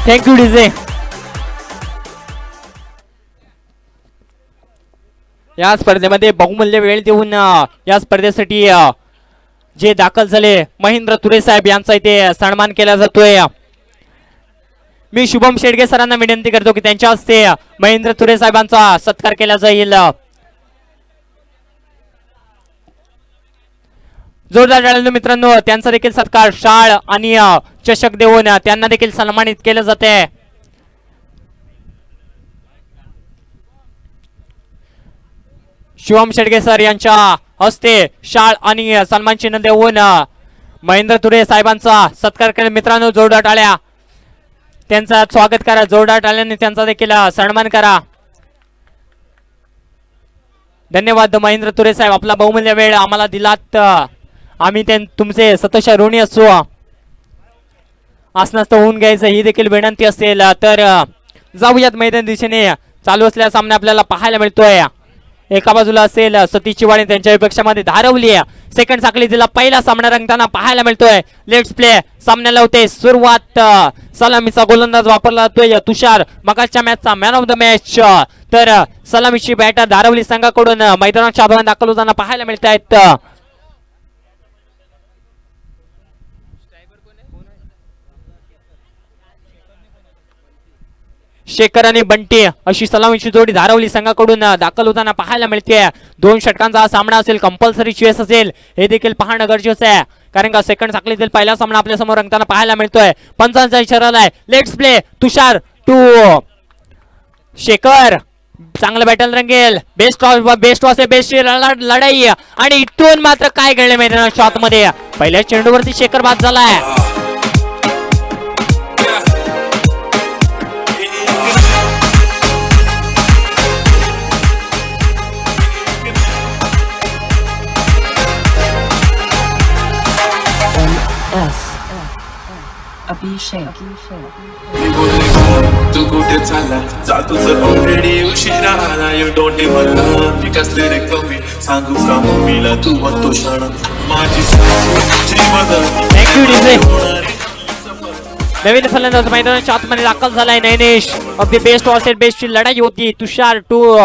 Thank you DJ. या स्पर्धेमध्ये बहुमूल्य वेळ देऊन या स्पर्धेसाठी जे दाखल झाले महेंद्र तुरे साहेब यांचा इथे सन्मान केला जातोय. मी शुभम शेडगे सरांना विनंती करतो की त्यांच्या हस्ते महेंद्र तुरे साहेबांचा सत्कार केला जाईल. जोरदार टाळ्या मित्रांनो. त्यांचा देखील सत्कार शाळ आणि चषक देऊन त्यांना देखील सन्मानित केलं जाते. शिवम शेडगे सर यांच्या हस्ते शाळ आणि सन्मान चिन्ह देऊन महेंद्र तुरे साहेबांचा सत्कार केला. मित्रांनो जोरदार टाळ्या. त्यांचा स्वागत करा. जोरदार टाळ्यांनी त्यांचा देखील सन्मान करा. धन्यवाद महेंद्र तुरे साहेब. आपला बहुमूल्य वेळ आम्हाला दिलात. आम्ही तुमचे सतत ऋणी असू. असं होऊन घ्यायचं ही देखील विनंती असेल तर जाऊयात मैदान दिशेने. चालू असलेला सामना आपल्याला पाहायला मिळतोय. एका बाजूला असेल सतीश चिवाडे त्यांच्या विपक्षामध्ये धारवली. सेकंड साखळी तिला पहिला सामना रंगताना पाहायला मिळतोय. लेट्स प्ले सामन्याला होते सुरुवात. सलामीचा गोलंदाज वापरला जातोय तुषार. मगाच्या मॅचचा मॅन ऑफ द मॅच. तर सलामीची बॅटर धारवली संघाकडून मैदानाच्या आभारात दाखल होताना पाहायला मिळत आहेत. शेखर आणि बंटी अशी सलामीची जोडी धारवली संघाकडून दाखल होताना पाहायला मिळते. 2 षटकांचा हा सामना असेल. कंपल्सरी चेस असेल हे देखील पाहणं गरजेचं आहे. कारण का सेकंड साखळीतील पहिला सामना आपल्या समोर रंगताना पाहायला मिळतोय. पंचांचा इशारा आलाय. Let's play. Tushar to Shekhar. चांगलं बॅटल रंगेल. बेस्ट टॉस बेस्ट लढाई. आणि इथून मात्र काय घडले मैदानाच्या आतमध्ये. पहिल्या चेंडूवरती शेखर बाद झालाय. तू कुठे चालला जा तुझं ऑलरेडी उशिरा आला. यू डोंट इव्हन मी कसले रे कमी सांगू का मम्मीला तू म्हणतो क्षण माझी थँक्यू डीजे. नवीन फलंदाज मैदानाच्या आतमध्ये दाखल झालाय नयनेश. अगदी बेस्ट ऑसेट बेस्टची लढाई होती. तुषार टू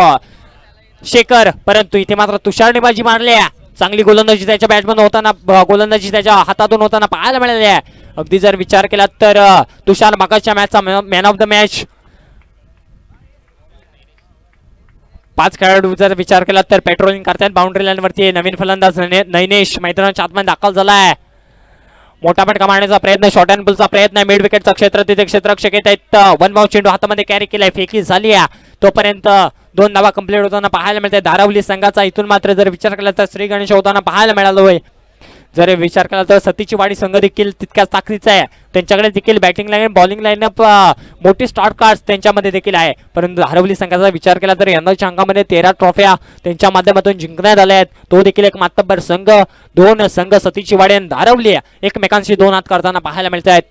शेखर. परंतु इथे मात्र तुषारने बाजी मारली. चांगली गोलंदाजी त्याच्या बॅटमधून होताना गोलंदाजी त्याच्या हातातून होताना पाहायला मिळाली आहे. अगदी जर विचार केला तर तुषार मागच्या मॅचचा मॅन ऑफ द मॅच. 5 खेळाडू जर विचार केला तर पेट्रोलिंग करतायत बाउंड्री लाईन वरती. नवीन फलंदाज नयनेश मैदानाच्या आतमध्ये दाखल झालाय. मोठा फटका मारण्याचा प्रयत्न. शॉर्ट अँड पुलचा प्रयत्न. मिड विकेटचा क्षेत्र तिथे क्षेत्ररक्षक येत आहेत. 1 बाउंस चेंडू हातामध्ये कॅरी केलाय. फेकी झाली आहे. तोपर्यंत 2 धावा कंप्लीट होताना पाहायला मिळते धारावली संघाचा. इथून मात्र जर विचार केला तर श्री गणेश होताना पाहायला मिळालं होय. जर विचार केला तर सतीची वाडी संघ देखील तितक्याच ताकदीचा आहे. त्यांच्याकडे देखील बॅटिंग लाईन बॉलिंग लाईनअप मोठी स्टार्ट कार्ड त्यांच्यामध्ये देखील आहे. परंतु धारावली संघाचा विचार केला तर यंदाच्या अंगामध्ये 13 ट्रॉफ्या त्यांच्या माध्यमातून जिंकण्यात आल्या आहेत. तो देखील एक मातब्बर संघ. 2 संघ सतीची वाडी आणि धारावली एकमेकांशी 2 हात करताना पाहायला मिळत आहेत.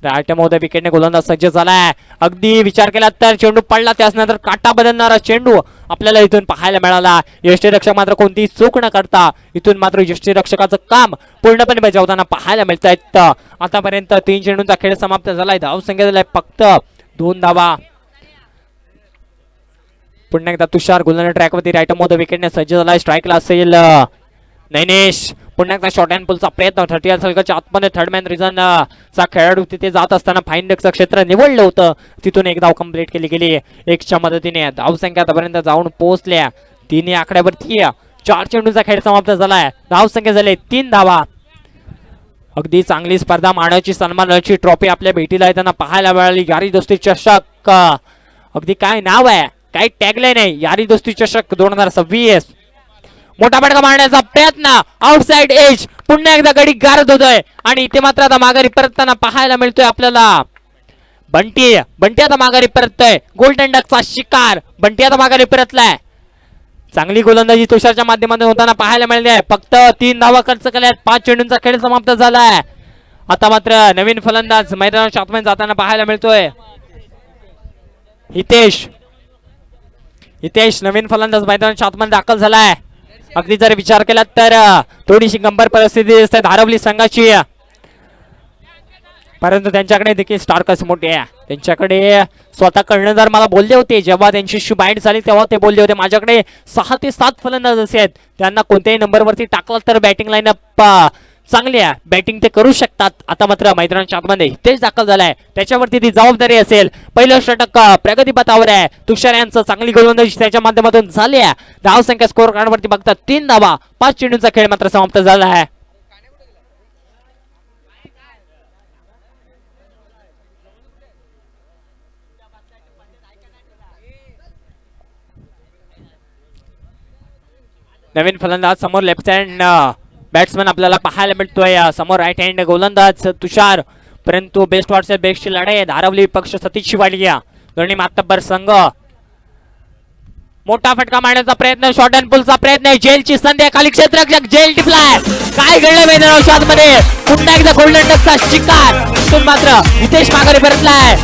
रायट मोठ्या विकेटने गोलंदाज सज्ज झालाय. अगदी विचार केला तर चेंडू पडला. त्याचनंतर काटा बदलणारा चेंडू आपल्याला इथून पाहायला मिळाला. यष्टीरक्षक मात्र कोणतीही चूक न करता इथून मात्र यष्टीरक्षकाचं काम पूर्णपणे बजावताना पाहायला मिळत आहेत. आतापर्यंत 3 चेंडूंचा खेळ समाप्त झालाय. धावसंख्या झालाय फक्त 2 धावा. पुन्हा एकदा तुषार गोलंदाज ट्रॅकवरती राईट मोठ्या विकेटने सज्ज झालाय. स्ट्राईकला असेल नयनेश. पुन्हा एकदा शॉर्ट अँड पुलचा प्रयत्न. 30 सलगाच्या आतमध्ये थर्ड मॅन रिझन चा खेळाडू तिथे जात असताना फाईन डेकचं क्षेत्र निवडलं होतं. तिथून एक धाव कंप्लीट केली गेली. 1च्या मदतीने धावसंख्या आतापर्यंत जाऊन पोहोचल्या 3 आकड्यावरती. 4 चेंडूचा खेळ समाप्त झालाय. धावसंख्या झाले 3 धावा. अगदी चांगली स्पर्धा. मानाची सन्मानाची ट्रॉफी आपल्या भेटीला येताना पाहायला मिळाली. यारी दोस्ती चषक. अगदी काय नाव आहे, काय टॅगलाईन आहे. यारी दोस्ती चषक 2026. मोठा फटका मारण्याचा प्रयत्न. Outside edge. पुन्हा एकदा गडी गारद होतोय. आणि इथे मात्र आता माघारी परतताना पाहायला मिळतोय आपल्याला बंटी. बंटी आता माघारी परततोय. गोल्डन डकचा शिकार. बंटी आता माघारी परतलाय. चांगली गोलंदाजी तुषारच्या माध्यमातून होताना पाहायला मिळाली आहे. फक्त 3 धावा खर्च केल्यात. 5 चेंडूंचा खेळ समाप्त झालाय. आता मात्र नवीन फलंदाज मैदानाच्या आतमध्ये जाताना पाहायला मिळतोय हितेश. नवीन फलंदाज मैदानाच्या आतमध्ये दाखल झालाय. अगदी जर विचार केला तर थोडीशी गंभीर परिस्थिती दिसते धारावली संघाची. परंतु त्यांच्याकडे देखील स्टार्कस मोठे आहे. त्यांच्याकडे स्वतः कर्णधार मला बोलले होते जेव्हा त्यांची बाईट झाली तेव्हा ते बोलले होते माझ्याकडे 6 ते 7 फलंदाज असे आहेत त्यांना कोणत्याही नंबरवरती टाकलं तर बॅटिंग लाईनअप चांगली आहे बॅटिंग ते करू शकतात. आता मात्र मैदानाच्या आतमध्ये तेच दाखल झालाय त्याच्यावरती ती जबाबदारी असेल. पहिलं षटक प्रगतीपथावर आहे. तुषार यांचं चांगली गोलंदाजी त्याच्या माध्यमातून झाली आहे. धावसंख्या स्कोअर कार्डवरती बघता 3 धावा 5 चेंडूंचा खेळ मात्र समाप्त झाला आहे. नवीन फलंदाज समोर लेफ्ट हँड बॅट्समन आपल्याला पाहायला मिळतोय. समोर राईट हँड गोलंदाज तुषार. परंतु बेस्ट वॉट्सअप बेस्टची लढाई धारावली पक्ष सतीश शिवाडिया दोन्ही मातब्बर संघ. मोठा फटका मारण्याचा प्रयत्न शॉर्ट अँड पुलचा प्रयत्न आहे. जेलची संधी खाली क्षेत्ररक्षक जेल टिपलाय. काय घडलं मैदानाच्या मध्ये पुन्हा एकदा गोल्डन डकचा शिकार. इथून मात्र हितेश माघारी परतलाय.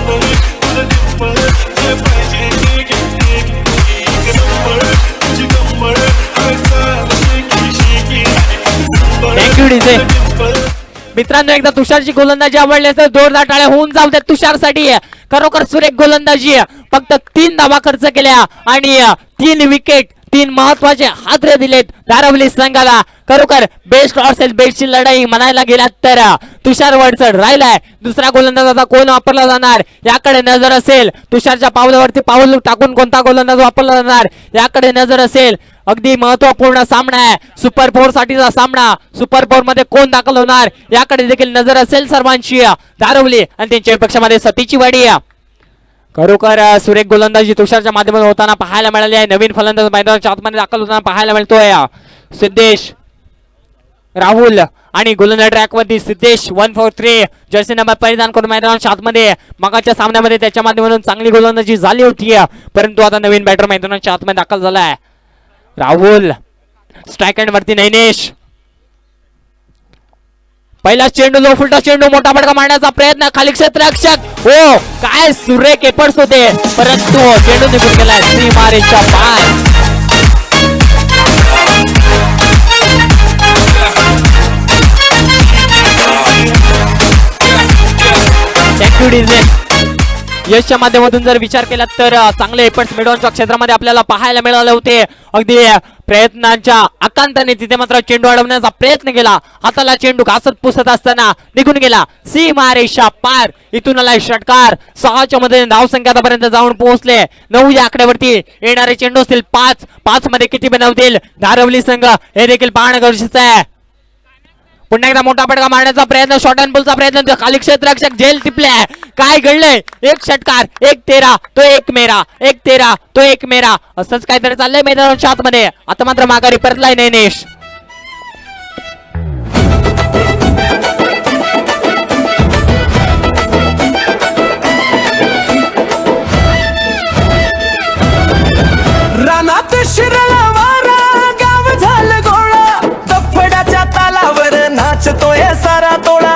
Thank you DJ. मित्रांनो एकदा तुषारची गोलंदाजी आवडली तर जोरदार टाळ्या होऊन जाऊ द्या तुषारसाठी. खरोखर सुरेख गोलंदाजी फक्त 3 धावा खर्च केल्या आणि 3 विकेट 3 महत्वाचे हादरे दिलेत धारावली संघाला. खरोखर बेस्ट ऑर्सेल बेस्टची लढाई म्हणायला गेलात तर तुषार वडचड राहिलाय. दुसरा गोलंदाज आता कोण वापरला जाणार याकडे नजर असेल. तुषारच्या पावलावरती पाऊल टाकून कोणता गोलंदाज वापरला जाणार याकडे नजर असेल. अगदी महत्वपूर्ण सामना आहे. सुपर 4 साठीचा सामना. सुपर 4 मध्ये कोण दाखल होणार याकडे देखील नजर असेल सर्वांची. धारावली आणि त्यांच्या पक्षामध्ये सतीची वाडी. खरोखर सुरेख गोलंदाजी तुषारच्या माध्यमातून होताना पाहायला मिळाली आहे. नवीन फलंदाज मैदानाच्या आतमध्ये दाखल होताना पाहायला मिळतोय. सिद्धेश राहुल आणि गोलंदाज ट्रॅक वरती सिद्धेश 143 जर्सी नंबर परिधान करून मैदानाच्या आतमध्ये मगाच्या सामन्यामध्ये त्याच्या माध्यमातून चांगली गोलंदाजी झाली होती. परंतु आता नवीन बॅटर मैदानाच्या आतमध्ये दाखल झालाय. राहुल स्ट्राइक एंड वरती नैनेश. पहिला चेंडू लो फुलटा चेंडू मोठा फटका मारण्याचा प्रयत्न खाली क्षेत्ररक्षक हो काय सुरेख एफर्ट्स होते परंतु चेंडू निघून गेलाय सीमारेषा पार. Thank you DJ. यशच्या माध्यमातून जर विचार केला तर चांगले एफर्ट्स मिडॉनच्या क्षेत्रामध्ये आपल्याला पाहायला मिळाले होते. अगदी प्रयत्नांच्या आकांताने तिथे मात्र चेंडू अडवण्याचा प्रयत्न केला. हाताला चेंडू घासत पुसत असताना निघून गेला सीमारेषा पार. इथून आलाय षटकार. 6च्या मध्ये धावसंख्या आतापर्यंत जाऊन पोहोचले 9 या आकड्यावरती. येणारे चेंडू असतील 5 मध्ये किती बनवतील धारावली संघ हे देखील पाहणं गरजेचं आहे. पुन्हा एकदा मोठा फटका मारण्याचा प्रयत्न शॉर्ट अँड पुलचा प्रयत्न खाली क्षेत्ररक्षक जेल टिपलाय. काय घडलंय एक षटकार 1-13 तो 1 मेरा 1-13 तो 1 मेरा असंच काहीतरी चाललंय मैदानाच्या आतमध्ये. आता मात्र माघारी परतलाय नैनेश. रानात शिरला वारा गाव झालं गोळा दफड्याच्या तालावर नाचतोय सारा तोळा.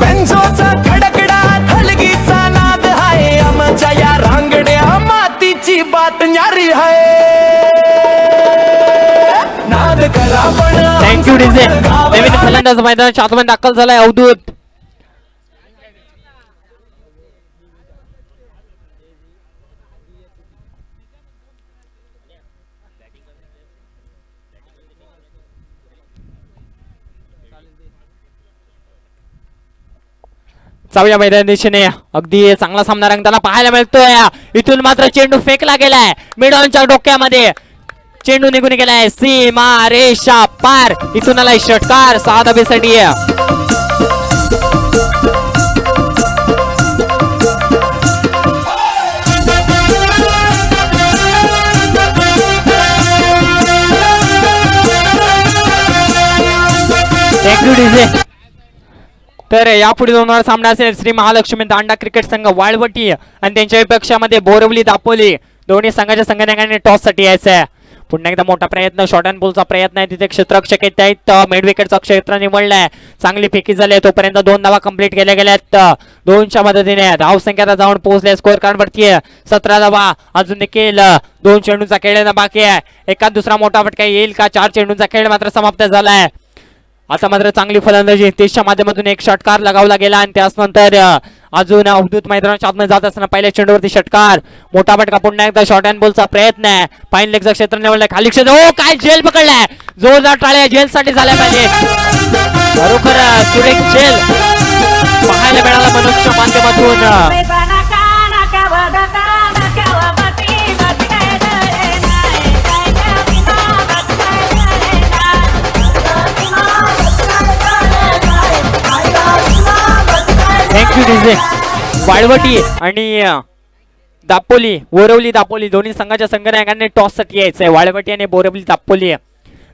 बेंजोचा खडकडा हलगीचा नाद हाय आमच्या या रांगड्या मातीची बात न्यारी हाय. नाद करा पण थँक्यू डीजे. नवीन फलंदाज मैदानाच्या आतमध्ये दाखल झालाय अवधूत. जाऊया मैदान दिशेने. अगदी चांगला सामना रंगताना पाहायला मिळतोय. इथून मात्र चेंडू फेकला गेलाय मिडॉनच्या डोक्यामध्ये. चेंडू निघून गेलाय सीमा रेषा पार. इथून आलाय षटकार 6 धाबेसाठी. Thank you DJ. तर यापुढे होणारा सामना असेल श्री महालक्ष्मी दांडा क्रिकेट संघ वाळवटी आणि त्यांच्या विपक्षामध्ये बोरवली दापोली. दोन्ही संघाच्या संघटनांनी टॉस साठी यायचं आहे. पुन्हा एकदा मोठा प्रयत्न शॉर्ट अँड पुलचा प्रयत्न आहे. तिथे क्षेत्ररक्षक येत आहेत. मिड विकेटचा क्षेत्र निवडलाय. चांगली फेकी झाली तोपर्यंत 2 धावा कंप्लीट केल्या गेल्यात 2च्या मदतीने. धावसंख्या जाऊन पोहोचल्या स्कोअर कार्ड वरती 17 धावा. अजून देखील 2 चेंडूंचा खेळ बाकी आहे. एका दुसरा मोठा फटका येईल का 4 चेंडूंचा खेळ मात्र समाप्त झालाय. आता मात्र चांगली फलंदाजी तेजच्या माध्यमातून एक षटकार लगावला गेला आणि त्यानंतर अजून अवधूत मैदानाच्या आतमध्ये जात असताना पहिल्या चेंडूवरती षटकार मोठा फटका पुन्हा एकदा शॉर्ट अँड बॉलचा प्रयत्न आहे फाईन लेगचा क्षेत्र निवडलाय खाली क्षेत्र ओ काय झेल पकडलाय जोरदार टाळ्या झेल साठी झाल्या पाहिजे खरोखर सुरेख झेल पाहायला मिळाला मनोजच्या माध्यमातून थँक्यू डीजे वाळवटी आणि दापोली बोरवली दापोली दोन्ही संघाच्या संघनायकांनी टॉस साठी यायचंय वाळवटी आणि बोरवली दापोली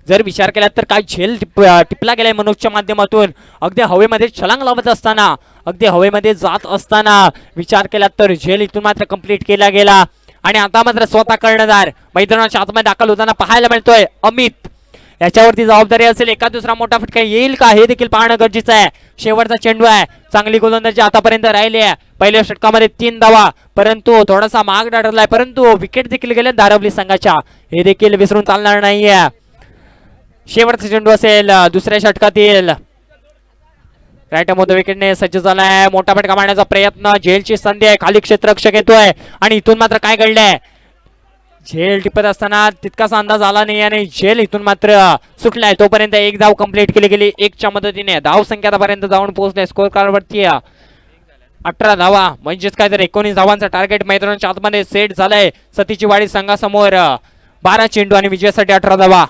जर विचार केला तर काय झेल टिपला गेलाय मनोजच्या माध्यमातून अगदी हवेमध्ये छलांग लावत असताना अगदी हवेमध्ये जात असताना विचार केला तर झेल इथून मात्र कंप्लीट केला गेला आणि आता मात्र स्वतः कर्णधार मैदानाच्या आतमध्ये दाखल होताना पाहायला मिळतोय अमित याच्यावरती जबाबदारी असेल एका दुसरा मोठा फटका येईल का हे देखील पाहणं गरजेचं आहे शेवटचा चेंडू आहे चांगली गोलंदाजी आतापर्यंत राहिली आहे पहिल्या षटकामध्ये 3 धावा परंतु थोडासा महाग ठरलाय परंतु विकेट देखील गेले धारावली संघाच्या हे देखील विसरून चालणार नाहीये शेवटचा चेंडू असेल दुसऱ्या षटकातील राईट मध्ये विकेटने सज्ज झालाय मोठा फटका मारण्याचा प्रयत्न झेलची संधी आहे खाली क्षेत्ररक्षक येतोय आणि इथून मात्र काय घडलंय झेल टिपत असताना तितकासा अंदाज आला नाही आणि झेल इथून मात्र सुटलाय तोपर्यंत एक धाव कंप्लीट केली गेली 1च्या मदतीने धाव संख्या आतापर्यंत जाऊन पोहोचले स्कोर कार्ड वरती 18 धावा म्हणजेच काय तर 19 धावांचा टार्गेट मैदानाच्या आतमध्ये सेट झालाय सतीची वाडी संघासमोर 12 चेंडू आणि विजयासाठी 18 धावा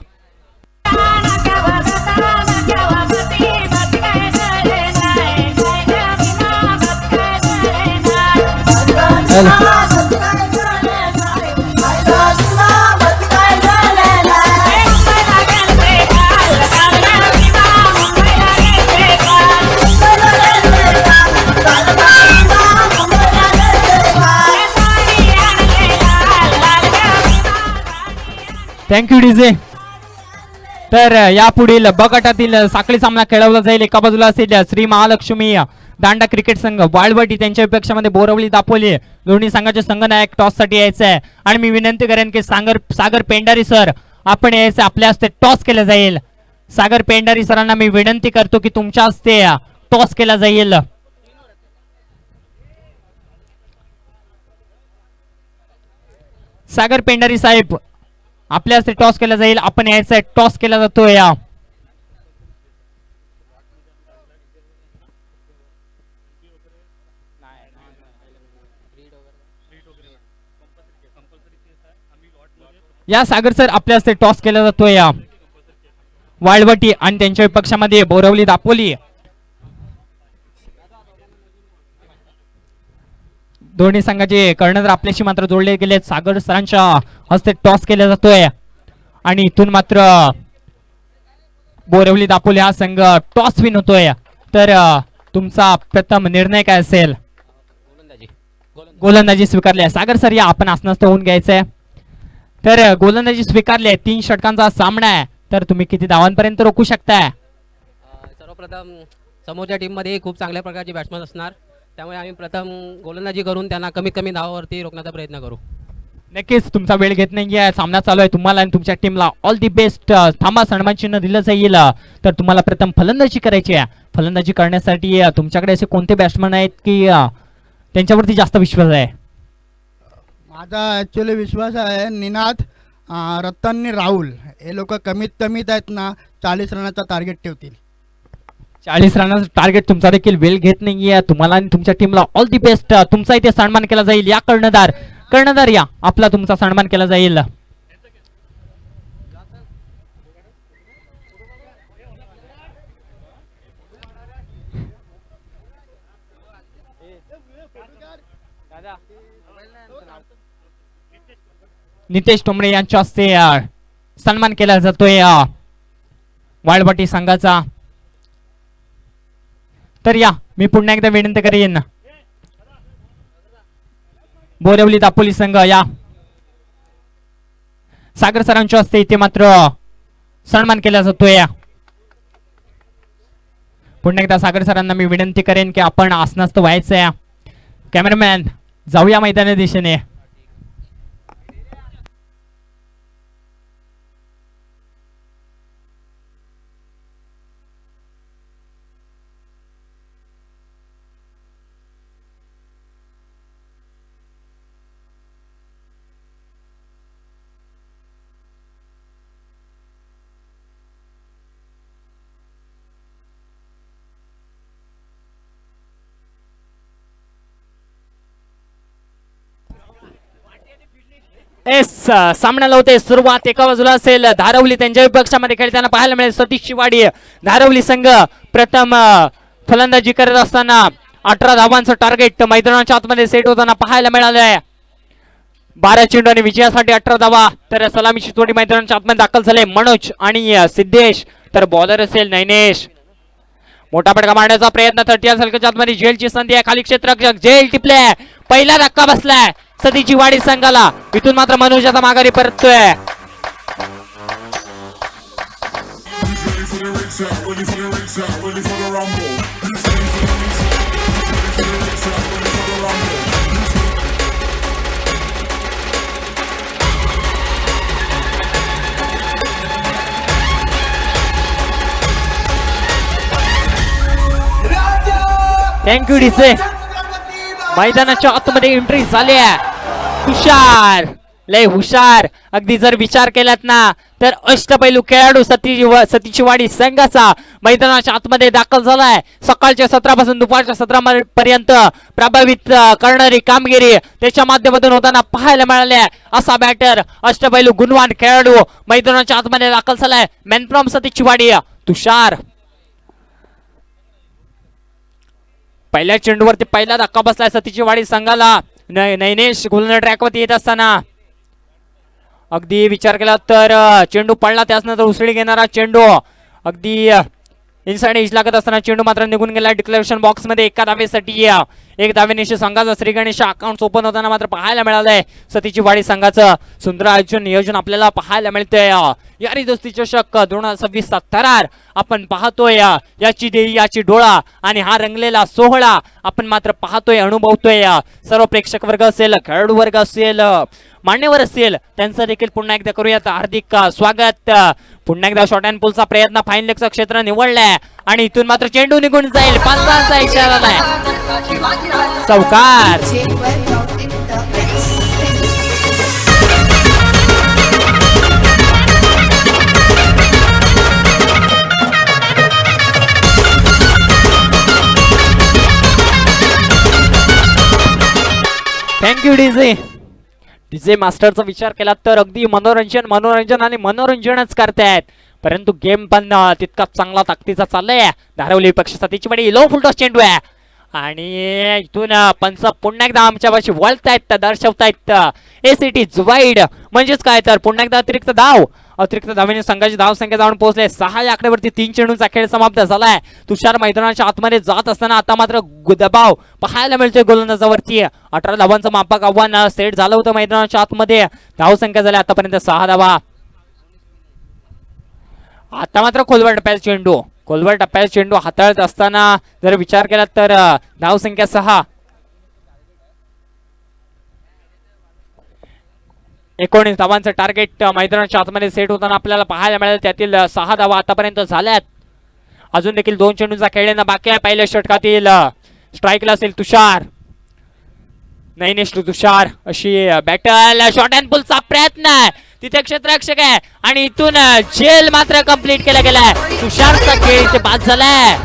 थँक्यू डीजे तर यापुढील ब गटातील साखळी सामना खेळवला जाईल एका बाजूला असेल श्री महालक्ष्मी दांडा क्रिकेट संघ वाळवटी त्यांच्या विपक्षामध्ये बोरवली दापोली दोन्ही संघाचे संघनायक टॉस साठी यायचे आहे आणि मी विनंती करेन की सागर पेंडारी सर आपण यायचे आपल्या हस्ते टॉस केला जाईल सागर पेंडारी सरांना मी विनंती करतो की तुमच्या हस्ते टॉस केला जाईल सागर पेंडारी साहेब आपल्या हस्ते टॉस केला जाईल आपण यायचा टॉस केला जातोय या सागर सर आपल्या हस्ते टॉस केला जातोय वाळवटी आणि त्यांच्या विपक्षामध्ये बोरवली दापोली दोन्ही संघाचे कर्णधार आपल्याशी मात्र जोडले गेले सागर सरांच्या हस्ते टॉस केला जातोय आणि इथून मात्र बोरवली दापोली हा संघ टॉस विन होतोय तर तुमचा प्रथम निर्णय काय असेल गोलंदाजी स्वीकारली आहे सागर सर या आपण आसनस्थ होऊन घ्यायचंय तर गोलंदाजी स्वीकारली आहे 3 षटकांचा सामना आहे तर तुम्ही किती धावांपर्यंत रोखू शकताय सर्वप्रथम समोरच्या टीम मध्ये खूप चांगल्या प्रकारचे बॅट्समन असणार त्यामुळे आम्ही प्रथम गोलंदाजी करून त्यांना कमीत कमी धावावरती रोखण्याचा प्रयत्न करू नक्कीच तुमचा वेळ घेत नाहीये सामना चालू आहे तुम्हाला आणि तुमच्या टीमला ऑल दी बेस्ट थांबा सन्मान चिन्ह दिलं जाईल तर तुम्हाला प्रथम फलंदाजी करायची आहे फलंदाजी करण्यासाठी तुमच्याकडे असे कोणते बॅट्समन आहेत की त्यांच्यावरती जास्त विश्वास आहे माझा ॲक्च्युली विश्वास आहे निनाद रतन राहुल हे लोक कमीत कमीत आहेत ना 40 रनाचा टार्गेट ठेवतील 40 रनाचं टार्गेट तुमचा देखील वेळ घेत नाहीये तुम्हाला आणि तुमच्या टीमला ऑल दी बेस्ट तुमचा इथे सन्मान केला जाईल या कर्णधार या आपला तुमचा सन्मान केला जाईल नितेश टोमरे यांच्या हस्ते सन्मान केला जातोय वाळवटी संघाचा तर या मी पुन्हा एकदा विनंती करेन बोरवली दापोली संघ या सागर सरांच्या हस्ते इथे मात्र सन्मान केला जातोय पुन्हा एकदा सागर सरांना मी विनंती करेन की आपण आसनस्थ व्हायचंय कॅमेरामॅन जाऊया मैदाना दिशेने सामन्याला होते सुरुवात. एका बाजूला असेल धारवली, त्यांच्या विपक्षामध्ये खेळताना पाहायला मिळेल सतीश शिवाडी. धारवली संघ प्रथम फलंदाजी करत असताना 18 धावांचं टार्गेट मैदानाच्या आतमध्ये सेट होताना पाहायला मिळालंय. 12 चेंडू आणि विजयासाठी 18 धावा. तर सलामीची जोडी मैदानाच्या आतमध्ये दाखल झाले मनोज आणि सिद्धेश. तर बॉलर असेल नैनेश. मोठा फटका मारण्याचा प्रयत्न 30 हलक्याच्या आतमध्ये झेलची संधी आहे. खाली क्षेत्ररक्षक झेल टिपले. पहिला धक्का बसलाय सतीची वाडी संघाला. इथून मात्र मनोज आता माघारी परततोय. थँक्यू डीसे. मैदानाच्या आतमध्ये एंट्री झाली आहे. तुषार लय हुशार. अगदी जर विचार केलात ना तर अष्टपैलू खेळाडू सतीची वाडी संघाचा मैदानाच्या आतमध्ये दाखल झालाय. सकाळच्या सत्रापासून दुपारच्या सत्रापर्यंत प्रभावित करणारी कामगिरी त्याच्या माध्यमातून होताना पाहायला मिळाले. असा बॅटर अष्टपैलू गुणवान खेळाडू मैदानाच्या आतमध्ये दाखल झालाय. मॅन फ्रॉम सतीची वाडी तुषार. पहिल्या चेंडूवरती पहिला धक्का बसलाय सतीची वाडी संघाला. नैनेश गोलंदाज ट्रॅकवरती येत असताना अगदी विचार केला तर चेंडू पडला. त्याचनंतर उसळी घेणारा चेंडू अगदी इनसाइड एज लागत असताना चेंडू मात्र निघून गेला डिक्लेरेशन बॉक्स मध्ये. एका धावेसाठी एक धावेनिशी संघाचा श्री गणेश अकाउंट ओपन होताना मात्र पाहायला मिळालंय सतीची वाडी संघाचं सुंदर आयोजन नियोजन आपल्याला पाहायला मिळतंय. यारी दोस्ती चषक 2026 थरार आपण पाहतोय. याची देई याची डोळा आणि हा रंगलेला सोहळा आपण मात्र पाहतोय अनुभवतोय. सर्व प्रेक्षक वर्ग असेल, खेळाडू वर्ग असेल, मान्यवर असेल, त्यांचं देखील पुन्हा एकदा करूयात हार्दिक स्वागत. पुन्हा एकदा शॉर्ट अँड पुलचा प्रयत्न फाईन लेगचं क्षेत्र निवडलंय आणि इथून मात्र चेंडू निघून जाईल. 5 रनचा इशारा आलाय. चौकार. Thank you DJ. डीजे मास्टरचा विचार केला तर अगदी मनोरंजन आणि मनोरंजनच करतायत. परंतु गेम पण तितका चांगला ताकदीचा चाललाय. धारवली पक्ष सतीची वाडी लो फुलटॉस चेंडू आहे आणि इथून पंच पुन्हा एकदा आमच्यापाशी वळतायत दर्शवतायत. एसीटी वाईड म्हणजेच काय तर पुन्हा एकदा अतिरिक्त धावेने संघाची धाव संख्या जाऊन पोहोचले 6 या आकड्यावरती. 3 चेंडूंचा खेळ समाप्त झालाय. तुषार मैदानाच्या आतमध्ये जात असताना आता मात्र दबाव पाहायला मिळतोय गोलंदाजावरती. 18 धावांचं मापक आव्हान सेट झालं होतं मैदानाच्या आतमध्ये. धाव संख्या झाल्या आतापर्यंत 6 धावा. आता मात्र खोलवर टप्प्याचा चेंडू हाताळत असताना जर विचार केला तर धाव संख्या 6. 19 धावांचं टार्गेट मैदानाच्या आतमध्ये सेट होताना आपल्याला पाहायला मिळालं. त्यातील 6 धावा आतापर्यंत झाल्यात. अजून देखील 2 चेंडूंचा खेळणं बाकी आहे. पहिल्या षटकातील स्ट्राईकला असेल तुषार. नैनेश टू तुषार अशी बॅटल. शॉर्ट अँड पुलचा प्रयत्न आहे. तिथे क्षेत्ररक्षक आहे आणि इथून झेल मात्र कंप्लीट केला गेलाय. तुषारचा खेळ इथे बाद झालाय.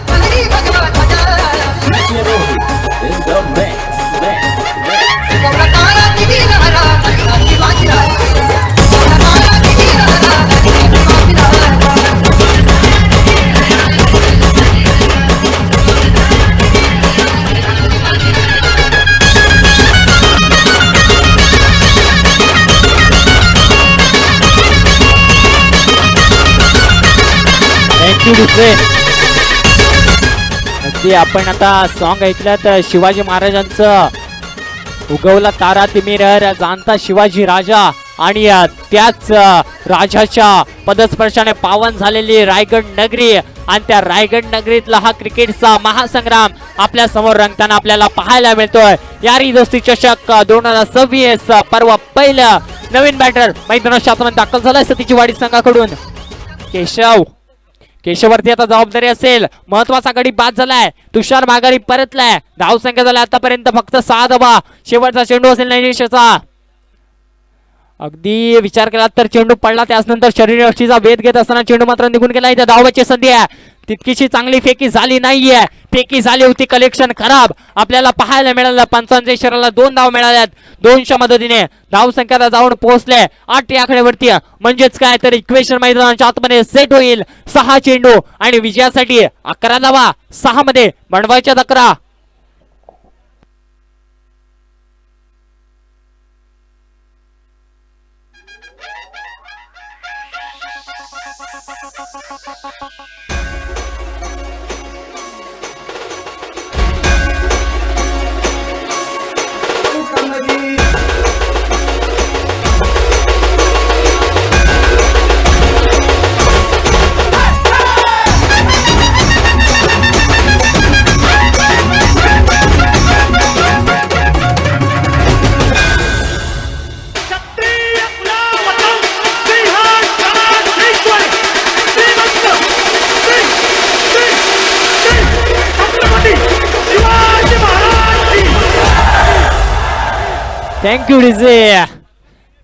अगदी आपण आता सॉन्ग ऐकलं तर शिवाजी महाराजांचं उगवला तारा तिमिर जाणता शिवाजी राजा आणि त्याच राजाच्या पदस्पर्शाने पावन झालेली रायगड नगरी आणि त्या रायगड नगरीतला हा क्रिकेटचा महासंग्राम आपल्या समोर रंगताना आपल्याला पाहायला मिळतोय. यारी दोस्ती चषक 2026 पर्व पहिलं नवीन बॅटर मैदानाच्या आतमध्ये दाखल झालाय सतीची वाडी संघाकडून. केशववरती आता जबाबदारी असेल. महत्वाचा गडी बाद झालाय. तुषार माघारी परतलाय. धाव संख्या झाला आतापर्यंत फक्त 6 धावा. शेवटचा चेंडू असेल नैनेशचा. अगदी विचार केला तर चेंडू पडला. त्यानंतर शरीरयष्टीचा वेध घेत असताना चेंडू मात्र निघून गेला. इथे धावाची संधी आहे. तितकीशी चांगली फेकी झाली नाहीये. फेकी झाली होती, कलेक्शन खराब आपल्याला पाहायला मिळालं. पंचांच्या इशाराला 2 धाव मिळाल्यात. 200 मदतीने धाव संख्याला जाऊन पोहोचले 8 या आकड्यावरती. म्हणजेच काय तर इक्वेशन मैदानाच्या आतमध्ये सेट होईल. 6 चेंडू आणि विजयासाठी 11 धावा. 6 मध्ये बनवायच्या 11. Thank you DJ.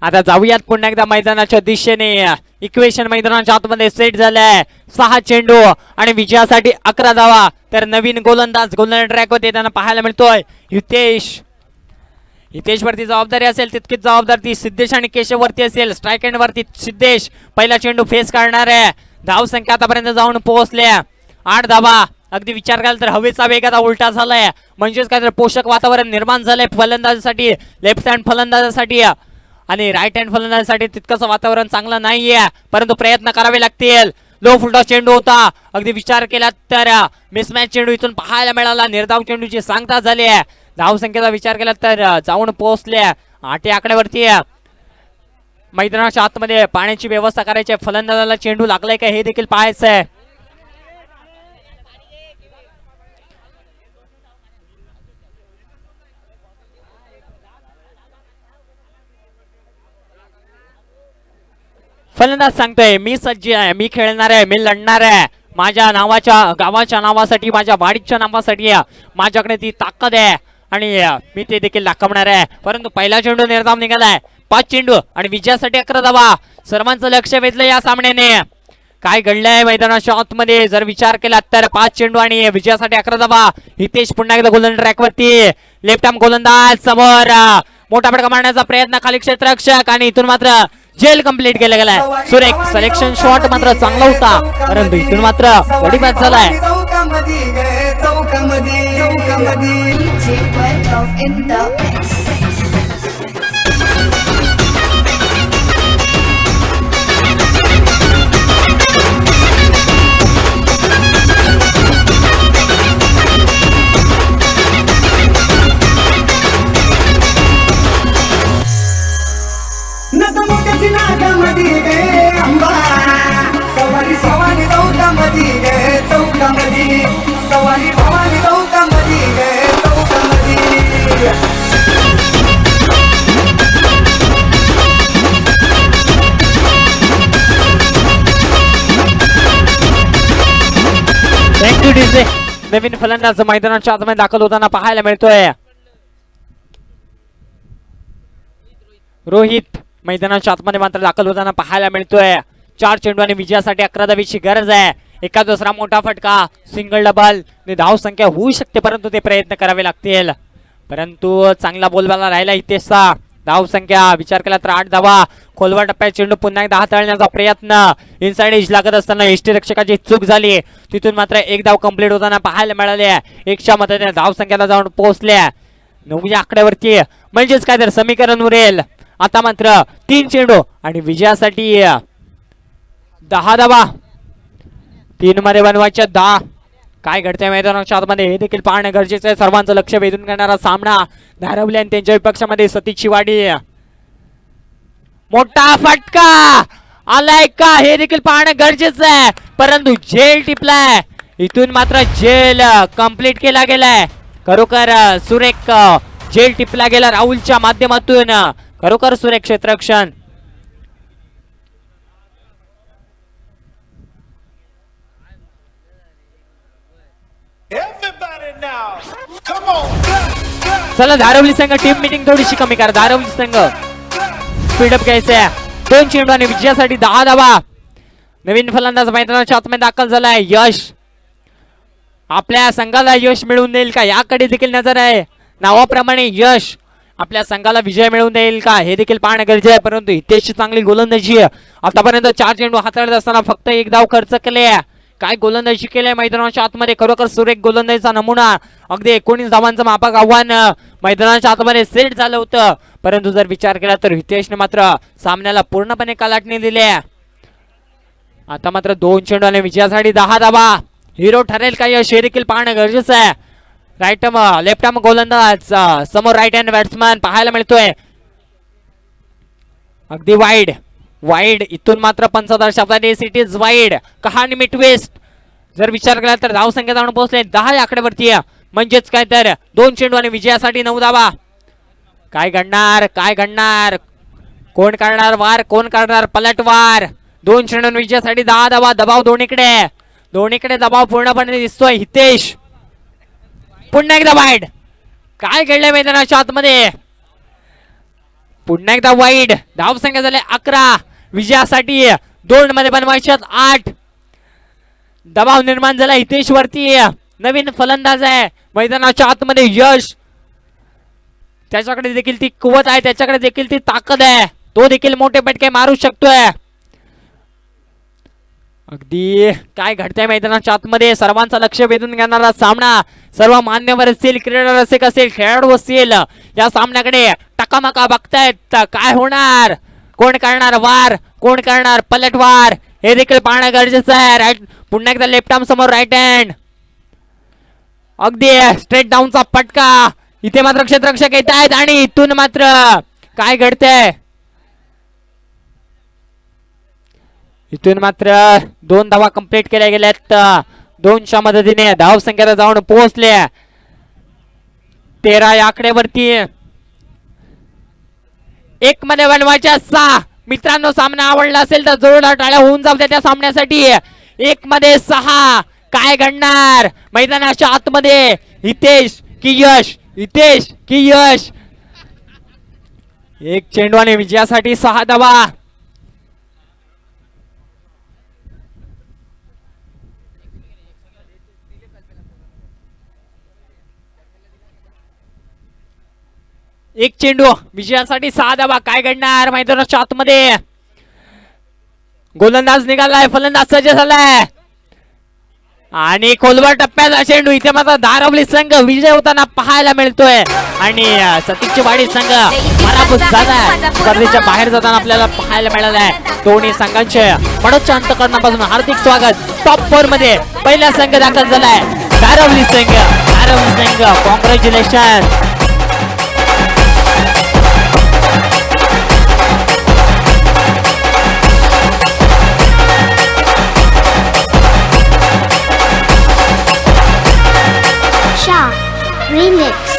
आता जाऊयात पुन्हा एकदा मैदानाच्या दिशेने. इक्वेशन मैदानाच्या आतमध्ये सेट झालाय. 6 चेंडू आणि विजयासाठी 11 धावा. तर नवीन गोलंदाज गोल्डन ट्रॅक होते त्यांना पाहायला मिळतोय हितेश. हितेश वरती जबाबदारी असेल तितकीच जबाबदारी सिद्धेश आणि केशव वरती असेल. स्ट्राईक एंड वरती सिद्धेश पहिला चेंडू फेस करणार आहे. धाव संख्या आतापर्यंत जाऊन पोहोचले 8 धावा. अगदी विचार कराल तर हवेचा वेग आता उलटा झालाय. म्हणजेच काय तर पोषक वातावरण निर्माण झालंय फलंदाजासाठी. लेफ्ट हँड फलंदाजासाठी आणि राईट हँड फलंदाजासाठी तितकंसं वातावरण चांगलं नाहीये. परंतु प्रयत्न करावे लागतील. लो फुलटॉस चेंडू होता. अगदी विचार केला तर मिसमॅच चेंडू इथून पाहायला मिळाला. निर्धाव चेंडूची सांगता झाली आहे. धाव संख्येचा विचार केला तर जाऊन पोहोचले 8 या आकड्यावरती. मैदानाच्या आतमध्ये पाण्याची व्यवस्था करायची आहे. फलंदाजाला चेंडू लागलाय का हे देखील पाहायचं आहे. फलंदाज सांगतोय मी सज्ज आहे, मी खेळणार आहे, मी लढणार आहे. माझ्या नावाच्या गावाच्या नावासाठी, माझ्या वाडीच्या नावासाठी माझ्याकडे ती ताकद आहे आणि मी ते देखील दाखवणार आहे. परंतु पहिला चेंडू निर्धाव निघालाय. 5 चेंडू आणि विजयासाठी 11 धावा. सर्वांचं लक्ष वेधलं या सामन्याने. काय घडलंय मैदानाच्या आतमध्ये जर विचार केला तर 5 चेंडू आणि विजयासाठी 11 धावा. हितेश पुन्हा एकदा गोलंदाज ट्रॅक वरती. लेफ्ट आर्म गोलंदाज समोर मोठा फटका मारण्याचा प्रयत्न. खाली क्षेत्ररक्षक आणि इथून मात्र जेल कंप्लीट केला गेलाय. सुरेख सिलेक्शन शॉट मात्र चांगला होता परंतु इथून मात्र बडी बॅच झालाय. DJ went off in the mix. नदमुट्याची नागामध्ये गे अंबा सवारी सवारी चौकामध्ये गे चौकामध्ये सवारी भवानी चौकामध्ये गे चौकामध्ये. Thank you DJ. नवीन फलंदाज मैदानाच्या आतमध्ये दाखल होताना पाहायला मिळतोय. रोहित मैदानाच्या आतमध्ये मात्र दाखल होताना पाहायला मिळतोय. 4 चेंडू आणि विजयासाठी 11 धावेची गरज आहे. एका दुसरा मोठा फटका सिंगल डबल धाव संख्या होऊ शकते परंतु ते प्रयत्न करावे लागतील. परंतु चांगला बोलबाला राहिला हितेशचा. धाव संख्या विचार केला तर 8 धावा. खोलवर टप्प्यात चेंडू पुन्हा एकदा हाताळण्याचा प्रयत्न. इनसाइड एज लागत असताना यष्टीरक्षकाची चूक झाली. तिथून मात्र 1 धाव कंप्लीट होताना पाहायला मिळाले. 1च्या मदतीने धाव संख्याला जाऊन पोहोचल्या 9 या आकड्यावरती. म्हणजेच काय तर समीकरण उरेल. आता मात्र 3 चेंडू आणि विजयासाठी 10 धावा. 3 मध्ये बनवायच्या 10. काय घडतंय मैदानाच्या आतमध्ये हे देखील पाहणं गरजेचं आहे. सर्वांचं लक्ष वेधून घेणारा सामना. धारवली आणि त्यांच्या विपक्षामध्ये सतीश शिवाडी. मोठा फटका आलाय का हे देखील पाहणं गरजेचं आहे. परंतु जेल टिपलाय. इथून मात्र जेल कंप्लीट केला गेलाय. खरोखर सुरेख जेल टिपला गेला राहुलच्या माध्यमातून. खरोखर सुरेख क्षेत्ररक्षण. चला धारवली संघ टीम मीटिंग थोडीशी कमी करा. धारवली संघ स्पीडअप घ्यायचंय. 2 चेंडू आणि विजयासाठी 10 धावा. नवीन फलंदाज मैदानाच्या आतमध्ये दाखल झालाय यश. आपल्या संघाला यश मिळवून देईल का याकडे देखील नजर आहे. नावाप्रमाणे यश आपल्या संघाला विजय मिळवून देईल का हे देखील पाहणं गरजेचं आहे. परंतु हितेशची चांगली गोलंदाजी आहे. आतापर्यंत 4 चेंडू हाताळत असताना फक्त 1 धाव खर्च केले. काय गोलंदाजी केली मैदानाच्या आतमध्ये, खरोखर सुरेख गोलंदाजीचा नमुना. अगदी 19 धावांचं माफक आव्हान मैदानाच्या आतमध्ये सेट झालं होतं. परंतु जर विचार केला तर हितेशने मात्र सामन्याला पूर्णपणे कलाटणी दिली. आता मात्र 2 चेंडू आणि विजयासाठी 10 धावा. हिरो ठरेल का यश हे देखील पाहणं गरजेचं आहे. राईट लेफ्ट आर्म गोलंदाज समोर राईट हँड बॅट्समॅन पाहायला मिळतोय. अगदी वाईड वाईड इथून मात्र 75 शब्दात इट इज वाईड. कहाणी मिड वेस्ट जर विचार केला तर धाव संख्या जाऊन पोहोचले 10 या आकड्यावरती. म्हणजेच काय तर 2 चेंडू आणि विजयासाठी 9 धावा. काय घडणार काय घडणार, कोण करणार वार, कोण करणार पलटवार. 2 चेंडू आणि विजयासाठी 10 धावा. दबाव दोन्हीकडे दबाव पूर्णपणे दिसतोय. हितेश पुन्हा एकदा वाईड. काय घडलंय मैदानाच्या आतमध्ये, पुन्हा एकदा वाईड. धाव संख्या झाले 11. विजयासाठी 2 मध्ये बनवायच्यात 8. दबाव निर्माण झाला हितेश वरती. नवीन फलंदाज आहे मैदानाच्या आतमध्ये यश. त्याच्याकडे देखील ती कुवत आहे, त्याच्याकडे देखील ती ताकद आहे. तो देखील मोठे फटके मारू शकतोय. अगदी काय घडतंय मैदानाच्या आतमध्ये, सर्वांचं लक्ष वेधून घेणारा सामना. सर्व मान्यवर असतील, क्रीडा रसिक असतील, खेळाडू असतील, या सामन्याकडे टकामका बघतायत. काय होणार, कोण करणार वार, कोण करणार पलटवार हे देखील पाहणं गरजेचं आहे. राईट पुन्हा एकदा लेफ्ट आर्म समोर राईट हँड. अगदी स्ट्रेट डाऊनचा फटका. इथे मात्र क्षेत्ररक्षक येत आहेत आणि इथून मात्र काय घडतंय, इथून मात्र 2 धावा कंप्लीट केल्या गेल्यात. 2च्या मदतीने धाव संख्येला जाऊन पोहोचले 13 या आकड्यावरती. 1 मध्ये बनवायच्या 6. मित्रांनो सामना आवडला असेल तर जोरदार टाळ्या होऊन जाऊ द्या त्या सामन्यासाठी. 1 मध्ये 6. काय घडणार मैदानाच्या आतमध्ये, हितेश की यश, हितेश की यश. 1 चेंडू आणि विजयासाठी 6 धावा. एक चेंडू विजयासाठी 6 धावा. काय घडणार मैदानाच्या आतमध्ये, गोलंदाज निघालाय, फलंदाज सज्ज झालाय आणि खोलवर टप्प्याचा चेंडू. इथे मात्र धारावली संघ विजय होताना पाहायला मिळतोय आणि सतीशची वाडी संघ पराभूत झालाय. स्पर्धेच्या बाहेर जाताना आपल्याला पाहायला मिळालं आहे. दोन्ही संघांचे मनोजच्या अंतकरणापासून हार्दिक स्वागत. टॉप 4 मध्ये पहिला संघ दाखल झालाय धारावली संघ. धारावली संघ कॉंग्रॅच्युलेशन. Remix.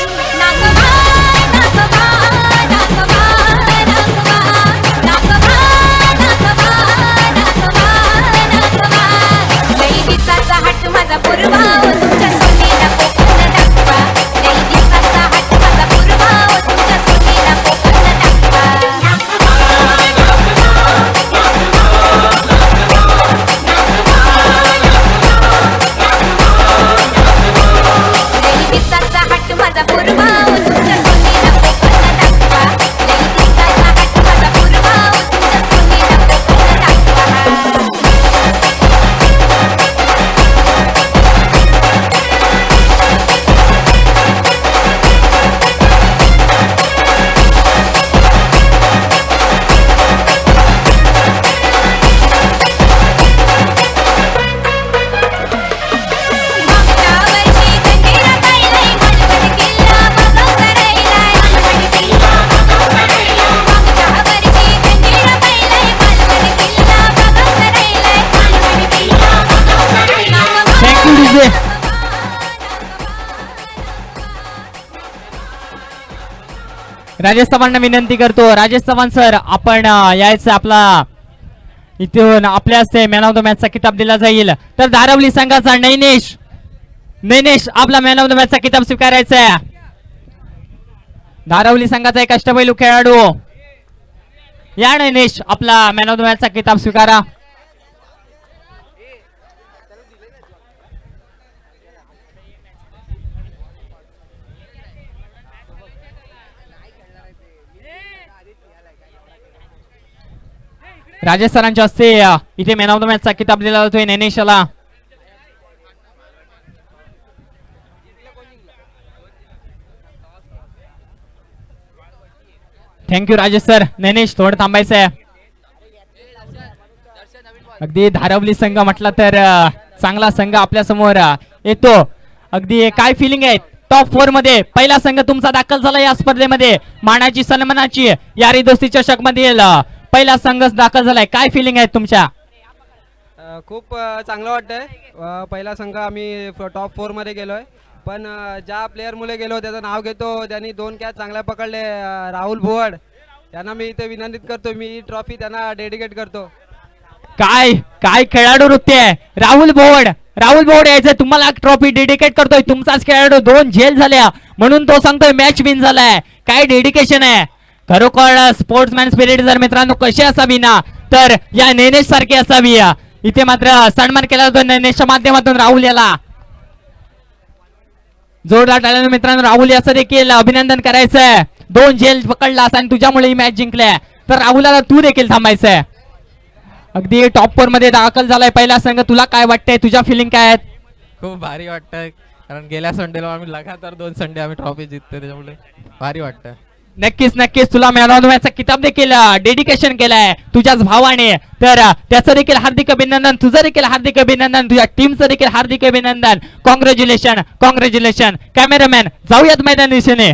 राजेश चव्हाणांना विनंती करतो, राजेश चव्हाण सर आपण यायचं, आपला इथून आपल्या हस्ते मॅन ऑफ द मॅचचा किताब दिला जाईल. तर धारावली संघाचा नैनेश आपला मॅन ऑफ द मॅचचा किताब स्वीकारायचा आहे. धारावली संघाचा एक अष्टपैलू खेळाडू या नैनेश आपला मॅन ऑफ द मॅचचा किताब स्वीकारा. राजेश सरांच्या हस्ते इथे मॅन ऑफ द मॅचचा किताब दिला जातोय नैनेशला. Thank you Rajesh sir. नैनेश थोडं थांबायचं आहे. अगदी धारावली संघ म्हटला तर चांगला संघ आपल्या समोर येतो. अगदी काय फिलिंग आहे टॉप 4 मध्ये पहिला संघ तुमचा दाखल झाला या स्पर्धेमध्ये मानाची सन्मानाची यारी दोस्ती चषक मधील पहिला संघ दाखल झालाय. काय फिलिंग आहे तुमच्या? खूप चांगलं वाटतंय. पहिला संघ आम्ही टॉप 4 मध्ये गेलोय. पण ज्या प्लेअर मुले गेलो त्याचं नाव घेतो, त्यांनी 2 कॅच चांगल्या पकडले. राहुल भुवड त्यांना मी इथे विनंती करतो, मी ही ट्रॉफी त्यांना डेडिकेट करतो. काय काय खेळाडू नृत्य आहे. राहुल भोवड यायचं तुम्हाला ट्रॉफी डेडिकेट करतोय. तुमचाच खेळाडू 2 झेल झाल्या म्हणून तो सांगतोय मॅच विन झालाय. काय डेडिकेशन आहे. खरोखर स्पोर्ट्समॅन स्पिरिट जर मित्रांनो कशी असावी ना तर या नैनेश सारखी असावी. इथे मात्र सन्मान केला जातो नैनेशच्या माध्यमातून राहुल याला. जोरदार टाळ्यांनी मित्रांनो राहुल याचं देखील अभिनंदन करायचंय. 2 झेल पकडलास आणि तुझ्यामुळे ही मॅच जिंकल्या तर राहुलला तू देखील थांबायचंय. अगदी टॉप 4 मध्ये दाखल झालाय पहिला संघ. तुला काय वाटतंय? तुझ्या फिलिंग काय आहेत? खूप भारी वाटतंय कारण गेल्या संडेला आम्ही लगातार 2 संडे आम्ही ट्रॉफी जिंकतो, त्याच्यामुळे भारी वाटतंय. नक्कीच तुला मॅन ऑफ द मॅचचा किताब देखील डेडिकेशन केलाय तुझ्याच भावाने. तर त्याचं देखील हार्दिक अभिनंदन. तुझं देखील हार्दिक अभिनंदन. तुझ्या टीमचं देखील हार्दिक अभिनंदन. कॉंग्रॅच्युलेशन. कॅमेरामॅन जाऊयात मैदान दिशेने.